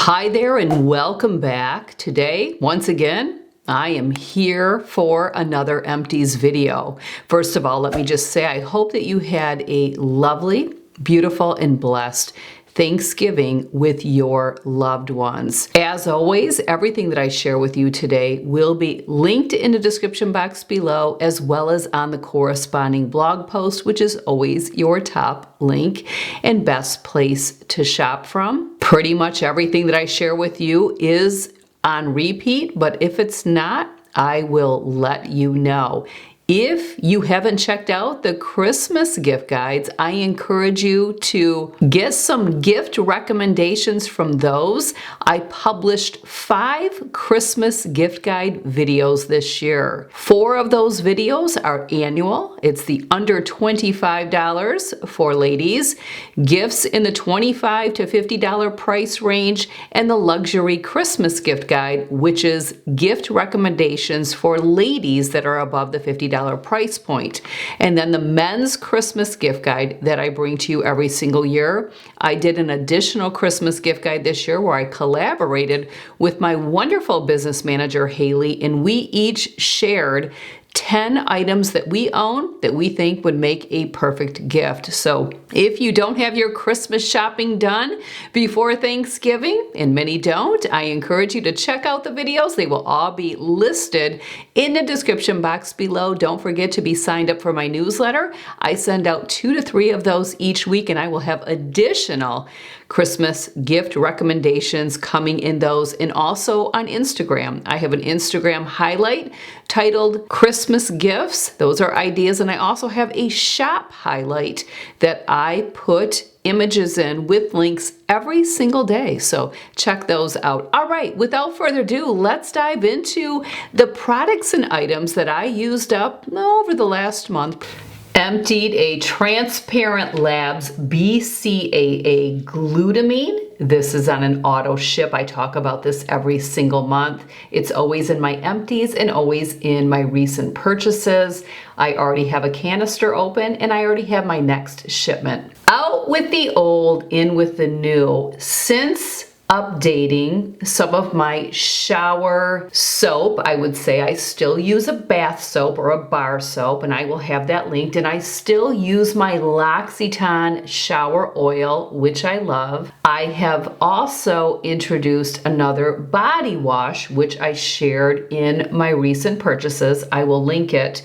Hi there and welcome back. Today, once again, I am here for another Empties video. First of all, let me just say I hope that you had a lovely, beautiful, and blessed Thanksgiving with your loved ones. As always, everything that I share with you today will be linked in the description box below, as well as on the corresponding blog post, which is always your top link and best place to shop from. Pretty much everything that I share with you is on repeat, but if it's not, I will let you know. If you haven't checked out the Christmas gift guides, I encourage you to get some gift recommendations from those. I published 5 Christmas gift guide videos this year. 4 of those videos are annual. It's the under $25 for ladies, gifts in the $25 to $50 price range, and the luxury Christmas gift guide, which is gift recommendations for ladies that are above the $50 price point. And then the men's Christmas gift guide that I bring to you every single year. I did an additional Christmas gift guide this year where I collaborated with my wonderful business manager, Haley, and we each shared 10 items that we own that we think would make a perfect gift. So if you don't have your Christmas shopping done before Thanksgiving, and many don't, I encourage you to check out the videos. They will all be listed in the description box below. Don't forget to be signed up for my newsletter. I send out 2 to 3 of those each week, and I will have additional Christmas gift recommendations coming in those, and also on Instagram. I have an Instagram highlight titled Christmas Gifts. Those are ideas, and I also have a shop highlight that I put images in with links every single day. So check those out. All right, without further ado, let's dive into the products and items that I used up over the last month. Emptied a Transparent Labs BCAA glutamine. This is on an auto ship. I talk about this every single month. It's always in my empties and always in my recent purchases. I already have a canister open and I already have my next shipment. Out with the old, in with the new. Since updating some of my shower soap, I would say I still use a bath soap or a bar soap, and I will have that linked, and I still use my L'Occitane shower oil, which I love. I have also introduced another body wash, which I shared in my recent purchases. I will link it.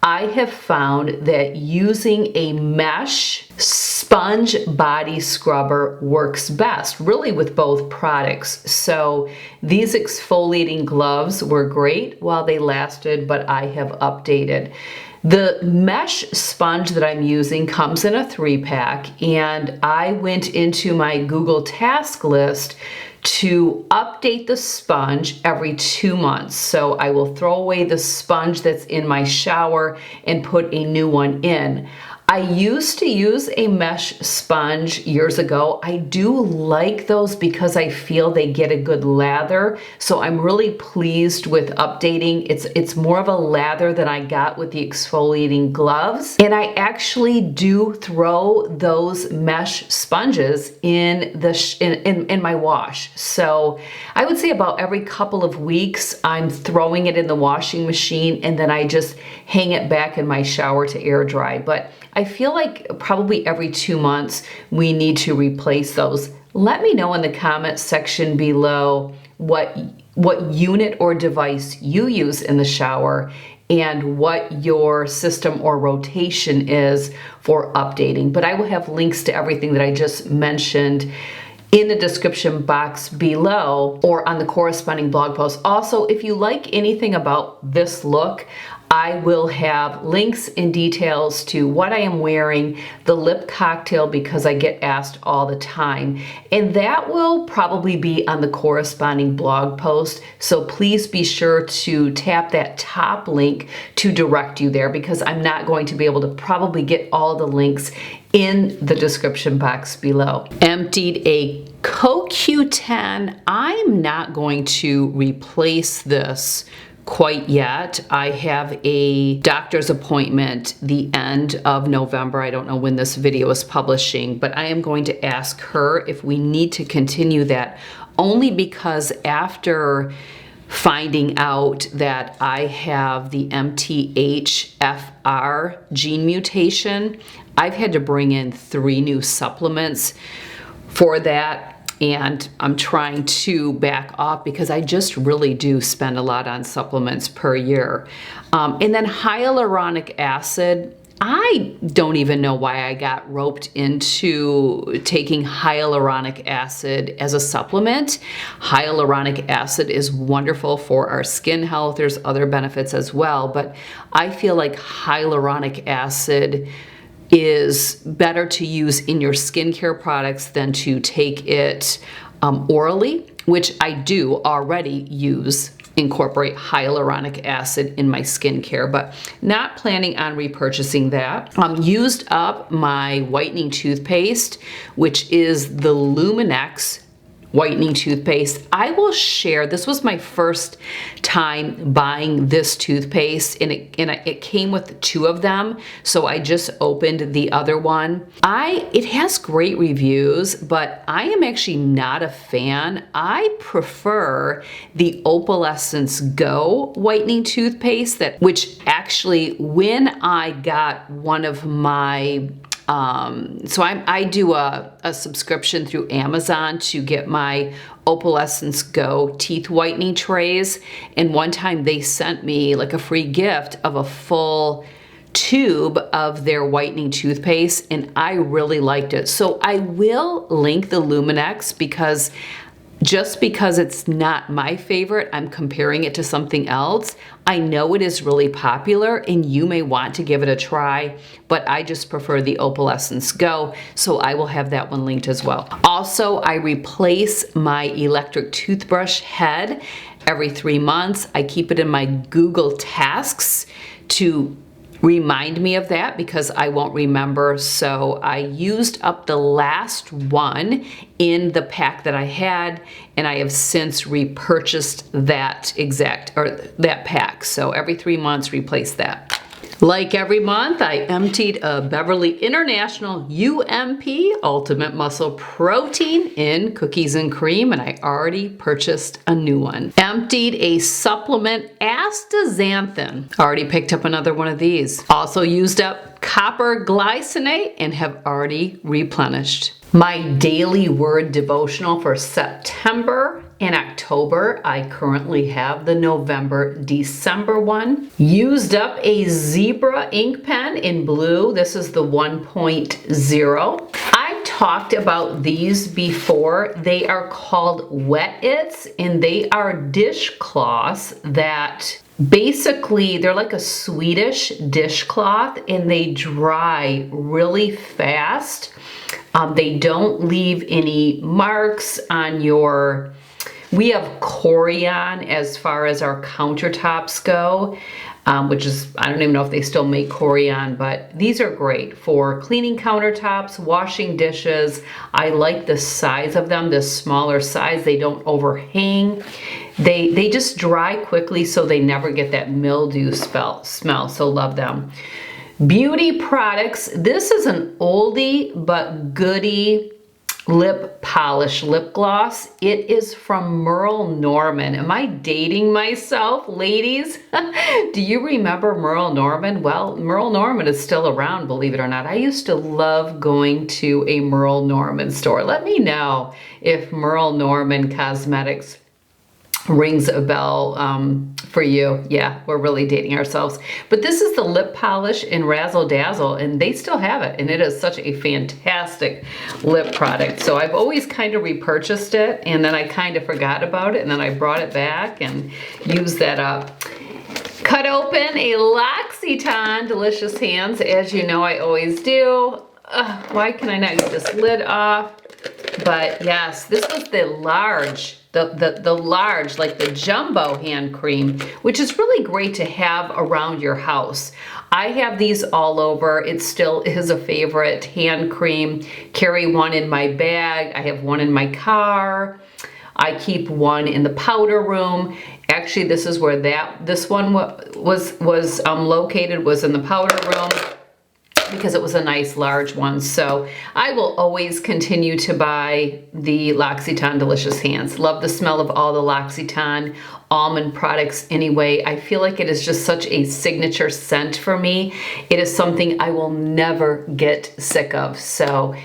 I have found that using a mesh sponge body scrubber works best, really, with both products. So these exfoliating gloves were great while they lasted, but I have updated. The mesh sponge that I'm using comes in a 3-pack, and I went into my Google task list to update the sponge every 2 months. So I will throw away the sponge that's in my shower and put a new one in. I used to use a mesh sponge years ago. I do like those because I feel they get a good lather. So I'm really pleased with updating. It's more of a lather than I got with the exfoliating gloves. And I actually do throw those mesh sponges in in my wash. So I would say about every couple of weeks, I'm throwing it in the washing machine, and then I just hang it back in my shower to air dry. But I feel like probably every 2 months we need to replace those. Let me know in the comments section below what unit or device you use in the shower and what your system or rotation is for updating. But I will have links to everything that I just mentioned in the description box below or on the corresponding blog post. Also, if you like anything about this look, I will have links and details to what I am wearing, the lip cocktail, because I get asked all the time. And that will probably be on the corresponding blog post. So please be sure to tap that top link to direct you there, because I'm not going to be able to probably get all the links in the description box below. Emptied a CoQ10. I'm not going to replace this quite yet. I have a doctor's appointment the end of November. I don't know when this video is publishing, but I am going to ask her if we need to continue that only because after finding out that I have the MTHFR gene mutation, I've had to bring in 3 new supplements for that. And I'm trying to back off because I just really do spend a lot on supplements per year. And then hyaluronic acid, I don't even know why I got roped into taking hyaluronic acid as a supplement. Hyaluronic acid is wonderful for our skin health. There's other benefits as well, but I feel like hyaluronic acid is better to use in your skincare products than to take it orally, which I do already incorporate hyaluronic acid in my skincare, but not planning on repurchasing that. Used up my whitening toothpaste, which is the Luminex whitening toothpaste. I will share, this was my first time buying this toothpaste, and it came with 2 of them, so I just opened the other one. It has great reviews, but I am actually not a fan. I prefer the Opalescence Go whitening toothpaste, which actually, when I got one of my so I do a subscription through Amazon to get my Opalescence Go teeth whitening trays, and one time they sent me like a free gift of a full tube of their whitening toothpaste, and I really liked it. So I will link the Luminex because just because it's not my favorite, I'm comparing it to something else. I know it is really popular and you may want to give it a try, but I just prefer the Opalescence Go, so I will have that one linked as well. Also, I replace my electric toothbrush head every 3 months. I keep it in my Google Tasks to remind me of that because I won't remember. So I used up the last one in the pack that I had, and I have since repurchased that pack. So every 3 months, replace that. Like every month, I emptied a Beverly International UMP Ultimate Muscle Protein in cookies and cream, and I already purchased a new one. Emptied a supplement astaxanthin. Already picked up another one of these. Also used up copper glycinate and have already replenished. My daily word devotional for September and October, I currently have the November-December one. Used up a Zebra ink pen in blue. This is the 1.0. I've talked about these before. They are called Wet-Its, and they are dishcloths that basically, they're like a Swedish dishcloth, and they dry really fast. They don't leave any marks on your... We have Corian as far as our countertops go, which is, I don't even know if they still make Corian, but these are great for cleaning countertops, washing dishes. I like the size of them, the smaller size. They don't overhang. They just dry quickly, so they never get that mildew smell, so love them. Beauty products. This is an oldie but goodie lip polish lip gloss. It is from Merle Norman. Am I dating myself, ladies? Do you remember Merle Norman? Well, Merle Norman is still around, believe it or not. I used to love going to a Merle Norman store. Let me know if Merle Norman Cosmetics rings a bell for you. Yeah, we're really dating ourselves. But this is the lip polish in Razzle Dazzle, and they still have it, and it is such a fantastic lip product. So I've always kind of repurchased it, and then I kind of forgot about it, and then I brought it back and used that up. Cut open a L'Occitane Delicious Hands, as you know I always do. Why can I not get this lid off? But yes, this was the large, the large, like the jumbo hand cream, which is really great to have around your house. I have these all over. It still is a favorite hand cream. Carry one in my bag. I have one in my car. I keep one in the powder room. Actually, this is where this one was located, was in the powder room. because it was a nice large one. So I will always continue to buy the L'Occitane Delicious Hands. Love the smell of all the L'Occitane almond products anyway. I feel like it is just such a signature scent for me. It is something I will never get sick of. So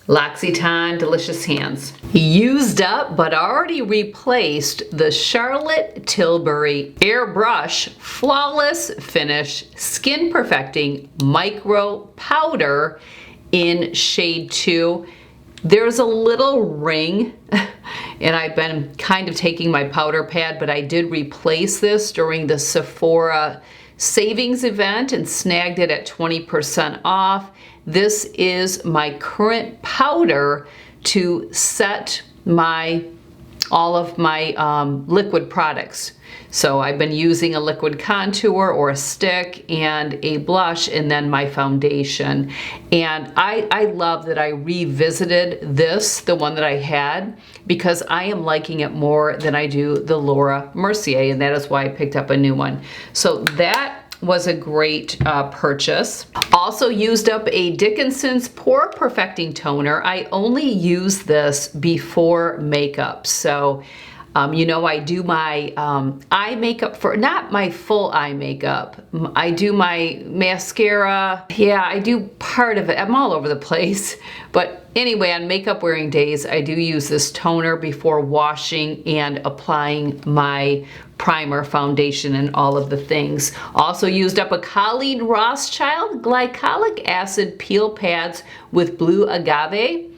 L'Occitane Delicious Hands. Used up but already replaced the Charlotte Tilbury Airbrush Flawless Finish Skin Perfecting Micro Powder in shade 2. There's a little ring, and I've been kind of taking my powder pad, but I did replace this during the Sephora savings event and snagged it at 20% off. This is my current powder to set all of my liquid products. So I've been using a liquid contour or a stick and a blush and then my foundation. And I love that I revisited this, the one that I had, because I am liking it more than I do the Laura Mercier, and that is why I picked up a new one. So that was a great purchase. Also used up a Dickinson's Pore Perfecting Toner. I only use this before makeup. So you know, I do my eye makeup for, not my full eye makeup. I do my mascara. Yeah, I do part of it. I'm all over the place. But anyway, on makeup wearing days, I do use this toner before washing and applying my primer, foundation, and all of the things. Also used up a Colleen Rothschild Glycolic Acid Peel Pads with Blue Agave.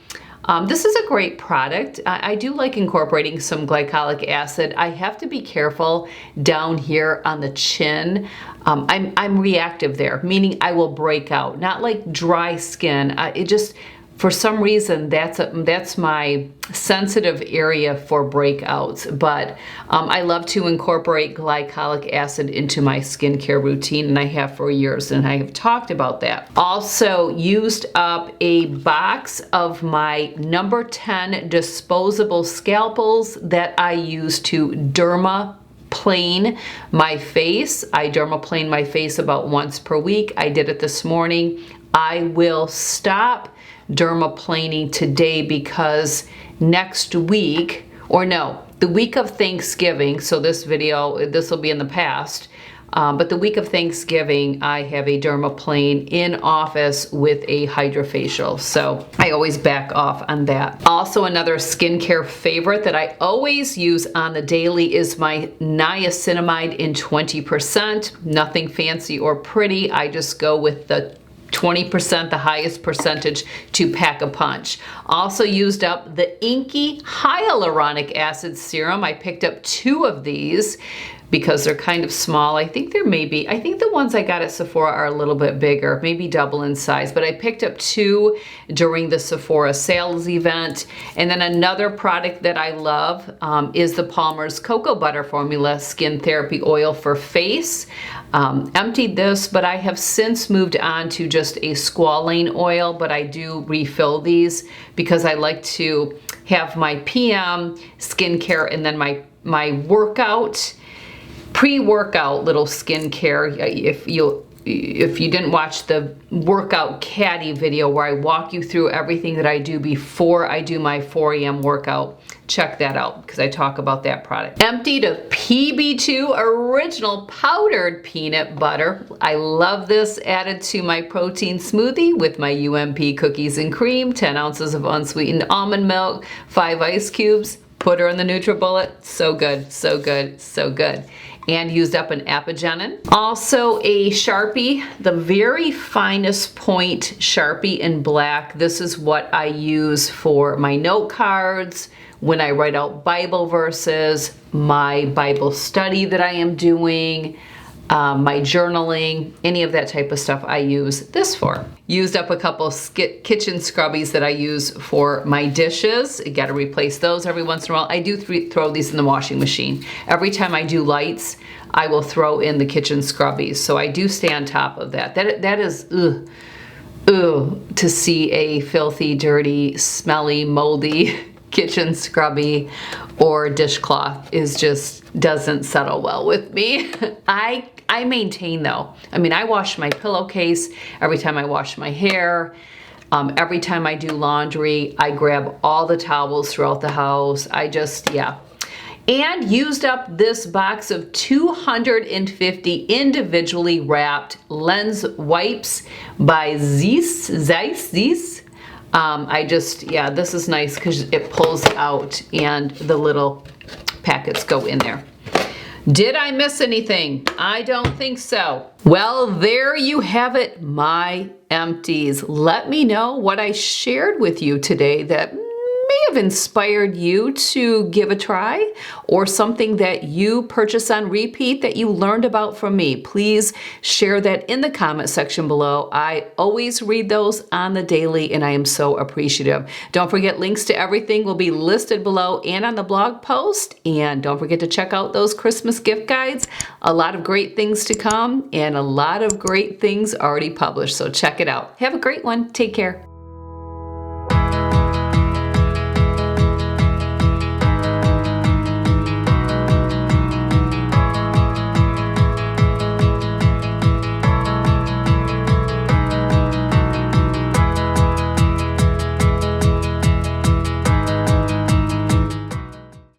This is a great product. I do like incorporating some glycolic acid. I have to be careful down here on the chin. I'm reactive there, meaning I will break out, not like dry skin. It just, for some reason, that's my sensitive area for breakouts. But I love to incorporate glycolic acid into my skincare routine, and I have for years, and I have talked about that. Also used up a box of my number 10 disposable scalpels that I use to dermaplane my face. I dermaplane my face about once per week. I did it this morning. I will stop dermaplaning today because next week, or no, the week of Thanksgiving, so this will be in the past, but the week of Thanksgiving, I have a dermaplane in office with a hydrofacial, so I always back off on that. Also, another skincare favorite that I always use on the daily is my niacinamide in 20%. Nothing fancy or pretty. I just go with the 20%, the highest percentage, to pack a punch. Also used up the Inky Hyaluronic Acid Serum. I picked up 2 of these because they're kind of small. I think the ones I got at Sephora are a little bit bigger, maybe double in size, but I picked up 2 during the Sephora sales event. And then another product that I love is the Palmer's Cocoa Butter Formula Skin Therapy Oil for Face. Emptied this, but I have since moved on to just a squalane oil, but I do refill these because I like to have my PM skincare and then my workout, pre-workout little skincare. If you didn't watch the workout caddy video where I walk you through everything that I do before I do my 4 a.m. workout, check that out because I talk about that product. Emptied of PB2 Original Powdered Peanut Butter. I love this. Added to my protein smoothie with my UMP cookies and cream, 10 ounces of unsweetened almond milk, 5 ice cubes. Put her in the NutriBullet. So good, so good, so good. And used up an Apigenin. Also a Sharpie, the very finest point Sharpie in black. This is what I use for my note cards, when I write out Bible verses, my Bible study that I am doing, my journaling, any of that type of stuff I use this for. Used up a couple kitchen scrubbies that I use for my dishes. You gotta replace those every once in a while. I do throw these in the washing machine. Every time I do lights, I will throw in the kitchen scrubbies. So I do stay on top of that. That is, ugh, to see a filthy, dirty, smelly, moldy kitchen scrubby or dishcloth doesn't settle well with me. I maintain though. I mean, I wash my pillowcase every time I wash my hair. Every time I do laundry, I grab all the towels throughout the house. Yeah. And used up this box of 250 individually wrapped lens wipes by Zeiss. Yeah, this is nice because it pulls out and the little packets go in there. Did I miss anything? I don't think so. Well, there you have it, my empties. Let me know what I shared with you today that may have inspired you to give a try, or something that you purchase on repeat that you learned about from me. Please share that in the comment section below. I always read those on the daily and I am so appreciative. Don't forget, links to everything will be listed below and on the blog post. And don't forget to check out those Christmas gift guides. A lot of great things to come and a lot of great things already published. So check it out. Have a great one. Take care.